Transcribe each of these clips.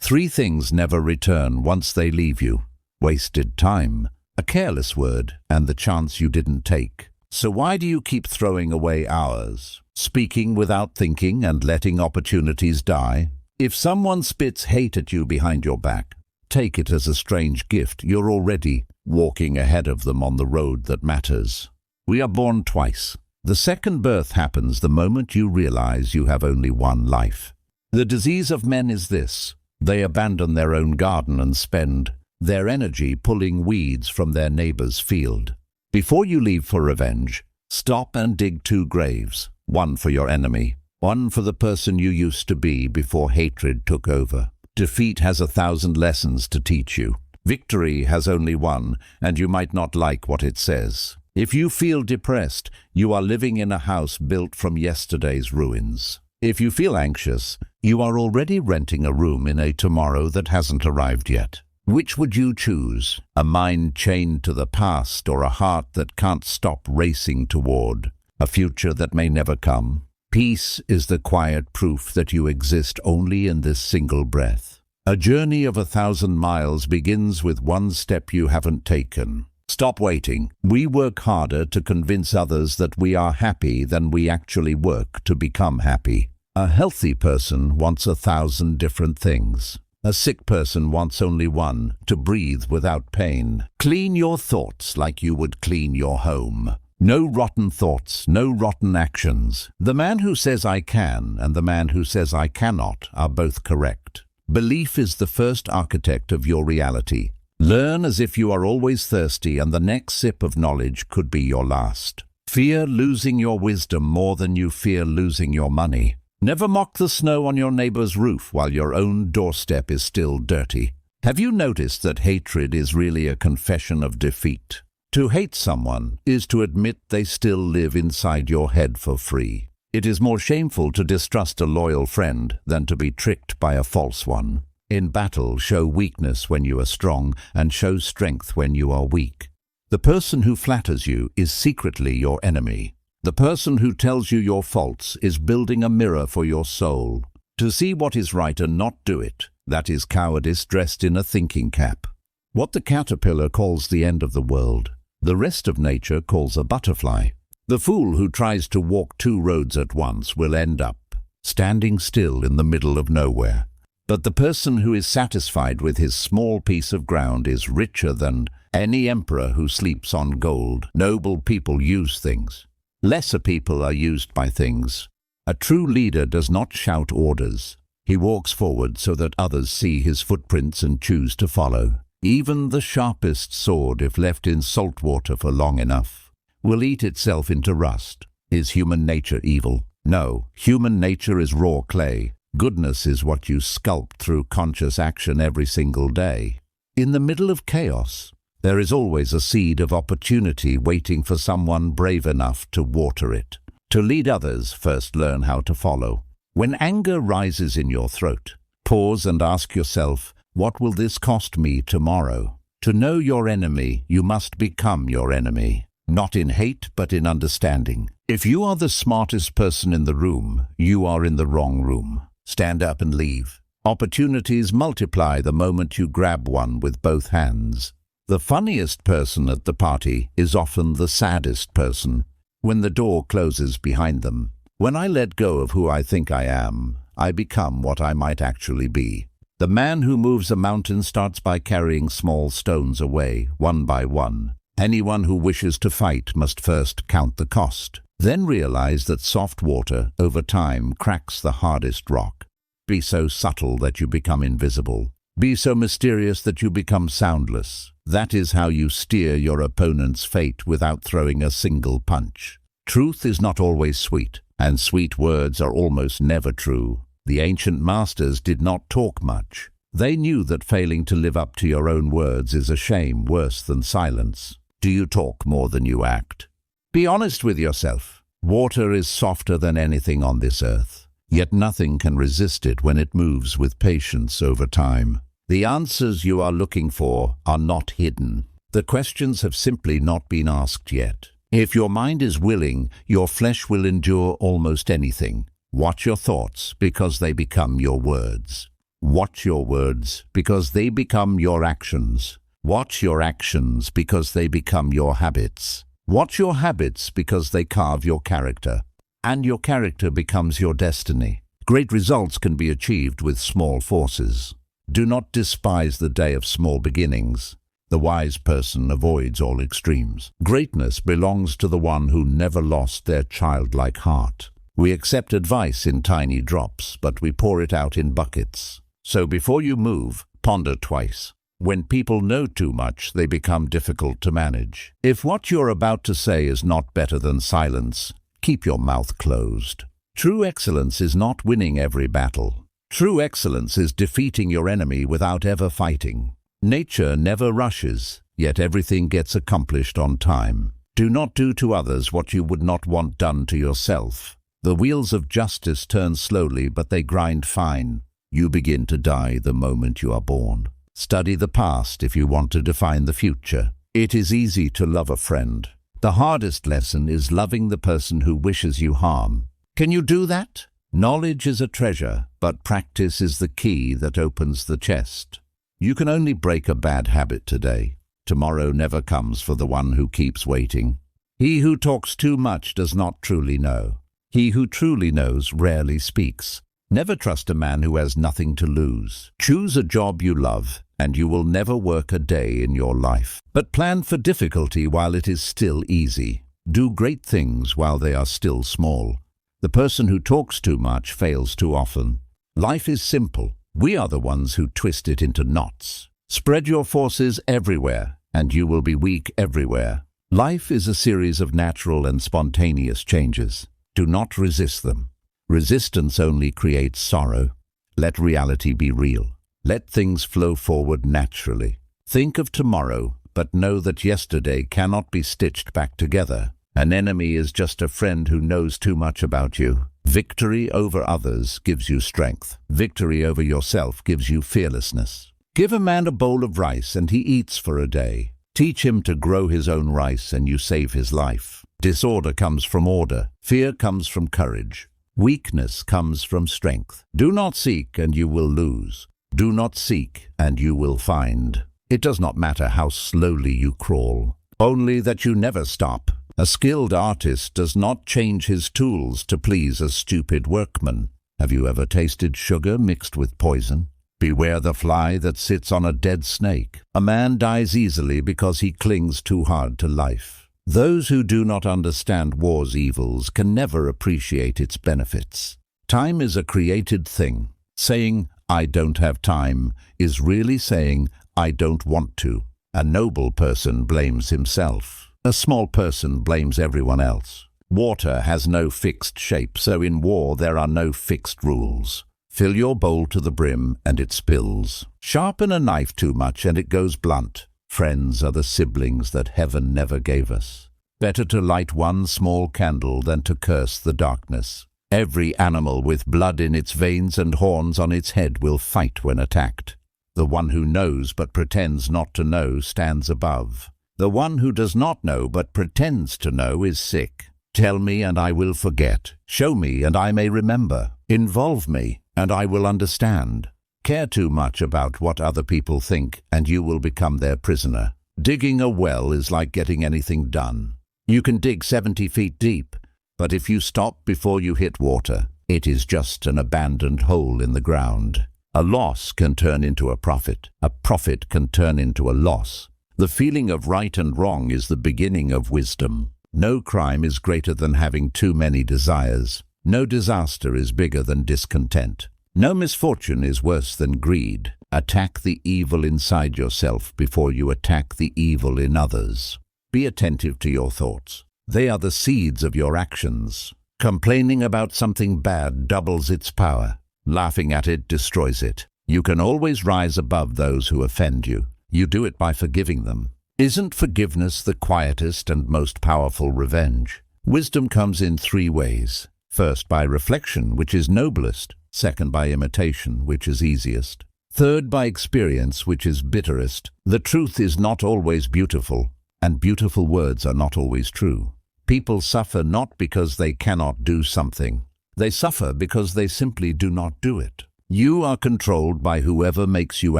Three things never return once they leave you: wasted time, a careless word, and the chance you didn't take. So why do you keep throwing away hours, speaking without thinking and letting opportunities die? If someone spits hate at you behind your back, take it as a strange gift. You're already walking ahead of them on the road that matters. We are born twice. The second birth happens the moment you realize you have only one life. The disease of men is this: they abandon their own garden and spend their energy pulling weeds from their neighbor's field. Before you leave for revenge, stop and dig 2 graves, one for your enemy, one for the person you used to be before hatred took over. Defeat has 1,000 lessons to teach you. Victory has only one, and you might not like what it says. If you feel depressed, you are living in a house built from yesterday's ruins. If you feel anxious, you are already renting a room in a tomorrow that hasn't arrived yet. Which would you choose? A mind chained to the past, or a heart that can't stop racing toward a future that may never come? Peace is the quiet proof that you exist only in this single breath. A journey of 1,000 miles begins with one step you haven't taken. Stop waiting. We work harder to convince others that we are happy than we actually work to become happy. A healthy person wants 1,000 different things. A sick person wants only one: to breathe without pain. Clean your thoughts like you would clean your home. No rotten thoughts, no rotten actions. The man who says I can and the man who says I cannot are both correct. Belief is the first architect of your reality. Learn as if you are always thirsty, and the next sip of knowledge could be your last. Fear losing your wisdom more than you fear losing your money. Never mock the snow on your neighbor's roof while your own doorstep is still dirty. Have you noticed that hatred is really a confession of defeat? To hate someone is to admit they still live inside your head for free. It is more shameful to distrust a loyal friend than to be tricked by a false one. In battle, show weakness when you are strong, and show strength when you are weak. The person who flatters you is secretly your enemy. The person who tells you your faults is building a mirror for your soul. To see what is right and not do it, that is cowardice dressed in a thinking cap. What the caterpillar calls the end of the world, the rest of nature calls a butterfly. The fool who tries to walk 2 roads at once will end up standing still in the middle of nowhere. But the person who is satisfied with his small piece of ground is richer than any emperor who sleeps on gold. Noble people use things. Lesser people are used by things. A true leader does not shout orders. He walks forward so that others see his footprints and choose to follow. Even the sharpest sword, if left in salt water for long enough, will eat itself into rust. Is human nature evil? No, human nature is raw clay. Goodness is what you sculpt through conscious action every single day. In the middle of chaos, there is always a seed of opportunity waiting for someone brave enough to water it. To lead others, first learn how to follow. When anger rises in your throat, pause and ask yourself, what will this cost me tomorrow? To know your enemy, you must become your enemy. Not in hate, but in understanding. If you are the smartest person in the room, you are in the wrong room. Stand up and leave. Opportunities multiply the moment you grab one with both hands. The funniest person at the party is often the saddest person when the door closes behind them. When I let go of who I think I am, I become what I might actually be. The man who moves a mountain starts by carrying small stones away, one by one. Anyone who wishes to fight must first count the cost. Then realize that soft water, over time, cracks the hardest rock. Be so subtle that you become invisible. Be so mysterious that you become soundless. That is how you steer your opponent's fate without throwing a single punch. Truth is not always sweet, and sweet words are almost never true. The ancient masters did not talk much. They knew that failing to live up to your own words is a shame worse than silence. Do you talk more than you act? Be honest with yourself. Water is softer than anything on this earth, yet nothing can resist it when it moves with patience over time. The answers you are looking for are not hidden. The questions have simply not been asked yet. If your mind is willing, your flesh will endure almost anything. Watch your thoughts, because they become your words. Watch your words, because they become your actions. Watch your actions, because they become your habits. Watch your habits, because they carve your character. And your character becomes your destiny. Great results can be achieved with small forces. Do not despise the day of small beginnings. The wise person avoids all extremes. Greatness belongs to the one who never lost their childlike heart. We accept advice in tiny drops, but we pour it out in buckets. So before you move, ponder twice. When people know too much, they become difficult to manage. If what you're about to say is not better than silence, keep your mouth closed. True excellence is not winning every battle. True excellence is defeating your enemy without ever fighting. Nature never rushes, yet everything gets accomplished on time. Do not do to others what you would not want done to yourself. The wheels of justice turn slowly, but they grind fine. You begin to die the moment you are born. Study the past if you want to define the future. It is easy to love a friend. The hardest lesson is loving the person who wishes you harm. Can you do that? Knowledge is a treasure, but practice is the key that opens the chest. You can only break a bad habit today. Tomorrow never comes for the one who keeps waiting. He who talks too much does not truly know. He who truly knows rarely speaks. Never trust a man who has nothing to lose. Choose a job you love, and you will never work a day in your life. But plan for difficulty while it is still easy. Do great things while they are still small. The person who talks too much fails too often. Life is simple. We are the ones who twist it into knots. Spread your forces everywhere, and you will be weak everywhere. Life is a series of natural and spontaneous changes. Do not resist them. Resistance only creates sorrow. Let reality be real. Let things flow forward naturally. Think of tomorrow, but know that yesterday cannot be stitched back together. An enemy is just a friend who knows too much about you. Victory over others gives you strength. Victory over yourself gives you fearlessness. Give a man a bowl of rice and he eats for a day. Teach him to grow his own rice and you save his life. Disorder comes from order. Fear comes from courage. Weakness comes from strength. Do not seek and you will lose. Do not seek and you will find. It does not matter how slowly you crawl, only that you never stop. A skilled artist does not change his tools to please a stupid workman. Have you ever tasted sugar mixed with poison? Beware the fly that sits on a dead snake. A man dies easily because he clings too hard to life. Those who do not understand war's evils can never appreciate its benefits. Time is a created thing. Saying, "I don't have time," is really saying, "I don't want to." A noble person blames himself. A small person blames everyone else. Water has no fixed shape, so in war there are no fixed rules. Fill your bowl to the brim and it spills. Sharpen a knife too much and it goes blunt. Friends are the siblings that heaven never gave us. Better to light one small candle than to curse the darkness. Every animal with blood in its veins and horns on its head will fight when attacked. The one who knows but pretends not to know stands above. The one who does not know but pretends to know is sick. Tell me and I will forget. Show me and I may remember. Involve me and I will understand. Care too much about what other people think and you will become their prisoner. Digging a well is like getting anything done. You can dig 70 feet deep, but if you stop before you hit water, it is just an abandoned hole in the ground. A loss can turn into a profit. A profit can turn into a loss. The feeling of right and wrong is the beginning of wisdom. No crime is greater than having too many desires. No disaster is bigger than discontent. No misfortune is worse than greed. Attack the evil inside yourself before you attack the evil in others. Be attentive to your thoughts. They are the seeds of your actions. Complaining about something bad doubles its power. Laughing at it destroys it. You can always rise above those who offend you. You do it by forgiving them. Isn't forgiveness the quietest and most powerful revenge? Wisdom comes in 3 ways. First, by reflection, which is noblest. Second, by imitation, which is easiest. Third, by experience, which is bitterest. The truth is not always beautiful, and beautiful words are not always true. People suffer not because they cannot do something. They suffer because they simply do not do it. You are controlled by whoever makes you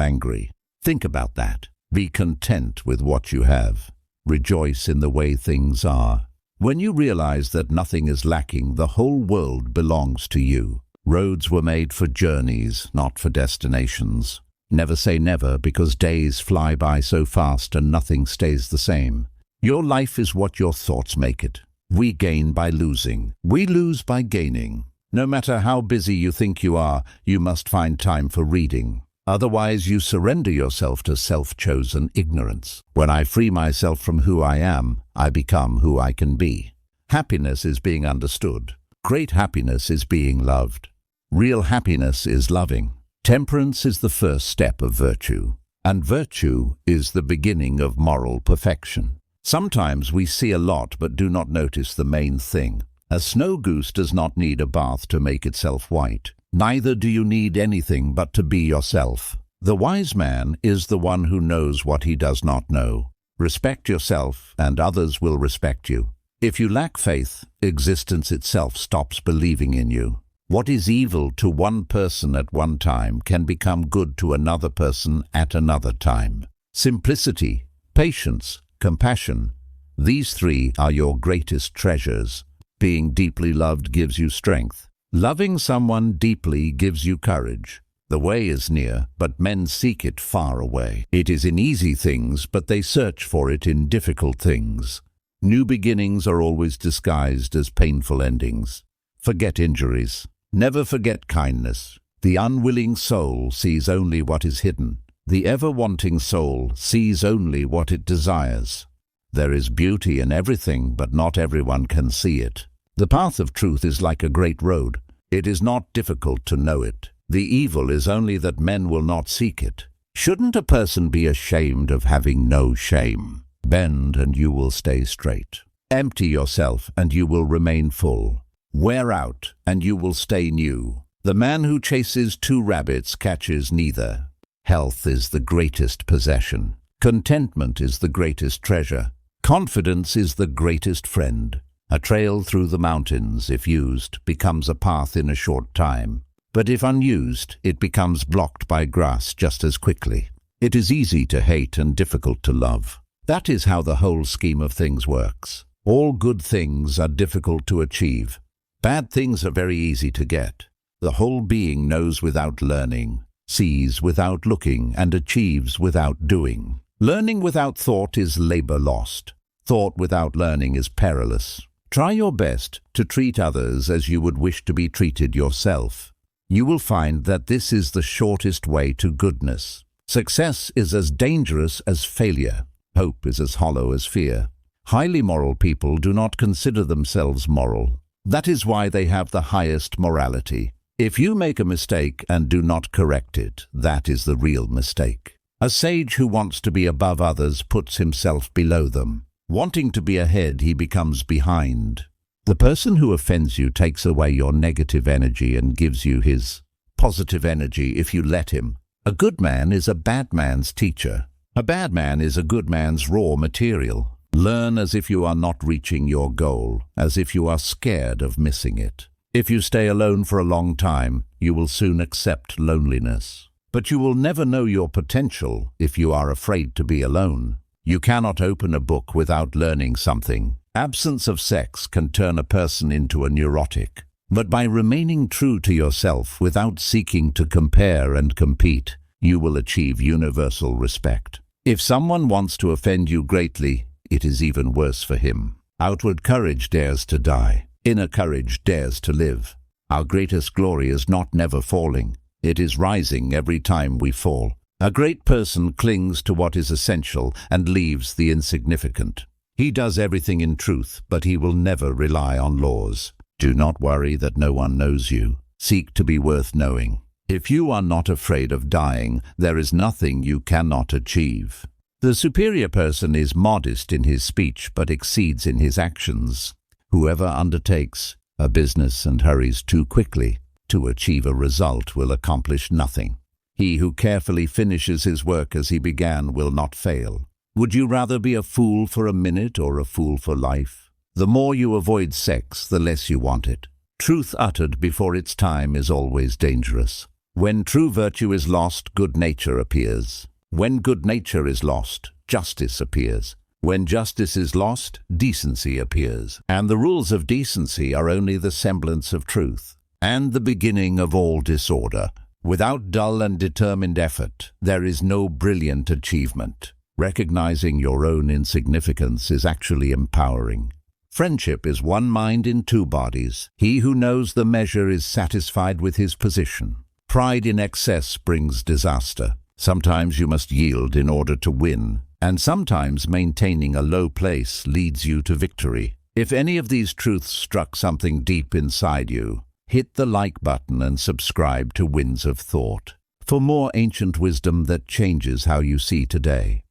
angry. Think about that. Be content with what you have. Rejoice in the way things are. When you realize that nothing is lacking, the whole world belongs to you. Roads were made for journeys, not for destinations. Never say never, because days fly by so fast and nothing stays the same. Your life is what your thoughts make it. We gain by losing. We lose by gaining. No matter how busy you think you are, you must find time for reading. Otherwise, you surrender yourself to self-chosen ignorance. When I free myself from who I am, I become who I can be. Happiness is being understood. Great happiness is being loved. Real happiness is loving. Temperance is the first step of virtue, and virtue is the beginning of moral perfection. Sometimes we see a lot but do not notice the main thing. A snow goose does not need a bath to make itself white. Neither do you need anything but to be yourself. The wise man is the one who knows what he does not know. Respect yourself, and others will respect you. If you lack faith, existence itself stops believing in you. What is evil to one person at one time can become good to another person at another time. Simplicity, patience, compassion, these three are your greatest treasures. Being deeply loved gives you strength. Loving someone deeply gives you courage. The way is near, but men seek it far away. It is in easy things, but they search for it in difficult things. New beginnings are always disguised as painful endings. Forget injuries. Never forget kindness. The unwilling soul sees only what is hidden. The ever-wanting soul sees only what it desires. There is beauty in everything, but not everyone can see it. The path of truth is like a great road. It is not difficult to know it. The evil is only that men will not seek it. Shouldn't a person be ashamed of having no shame? Bend and you will stay straight. Empty yourself and you will remain full. Wear out, and you will stay new. The man who chases two rabbits catches neither. Health is the greatest possession. Contentment is the greatest treasure. Confidence is the greatest friend. A trail through the mountains, if used, becomes a path in a short time. But if unused, it becomes blocked by grass just as quickly. It is easy to hate and difficult to love. That is how the whole scheme of things works. All good things are difficult to achieve. Bad things are very easy to get. The whole being knows without learning, sees without looking, and achieves without doing. Learning without thought is labor lost. Thought without learning is perilous. Try your best to treat others as you would wish to be treated yourself. You will find that this is the shortest way to goodness. Success is as dangerous as failure. Hope is as hollow as fear. Highly moral people do not consider themselves moral. That is why they have the highest morality. If you make a mistake and do not correct it, that is the real mistake. A sage who wants to be above others puts himself below them. Wanting to be ahead, he becomes behind. The person who offends you takes away your negative energy and gives you his positive energy if you let him. A good man is a bad man's teacher. A bad man is a good man's raw material. Learn as if you are not reaching your goal, as if you are scared of missing it. If you stay alone for a long time, you will soon accept loneliness. But you will never know your potential if you are afraid to be alone. You cannot open a book without learning something. Absence of sex can turn a person into a neurotic. But by remaining true to yourself without seeking to compare and compete, you will achieve universal respect. If someone wants to offend you greatly, it is even worse for him. Outward courage dares to die. Inner courage dares to live. Our greatest glory is not never falling. It is rising every time we fall. A great person clings to what is essential and leaves the insignificant. He does everything in truth, but he will never rely on laws. Do not worry that no one knows you. Seek to be worth knowing. If you are not afraid of dying, there is nothing you cannot achieve. The superior person is modest in his speech but exceeds in his actions. Whoever undertakes a business and hurries too quickly to achieve a result will accomplish nothing. He who carefully finishes his work as he began will not fail. Would you rather be a fool for a minute or a fool for life? The more you avoid sex, the less you want it. Truth uttered before its time is always dangerous. When true virtue is lost, good nature appears. When good nature is lost, justice appears. When justice is lost, decency appears. And the rules of decency are only the semblance of truth, and the beginning of all disorder. Without dull and determined effort, there is no brilliant achievement. Recognizing your own insignificance is actually empowering. Friendship is one mind in two bodies. He who knows the measure is satisfied with his position. Pride in excess brings disaster. Sometimes you must yield in order to win, and sometimes maintaining a low place leads you to victory. If any of these truths struck something deep inside you, hit the like button and subscribe to Winds of Thought for more ancient wisdom that changes how you see today.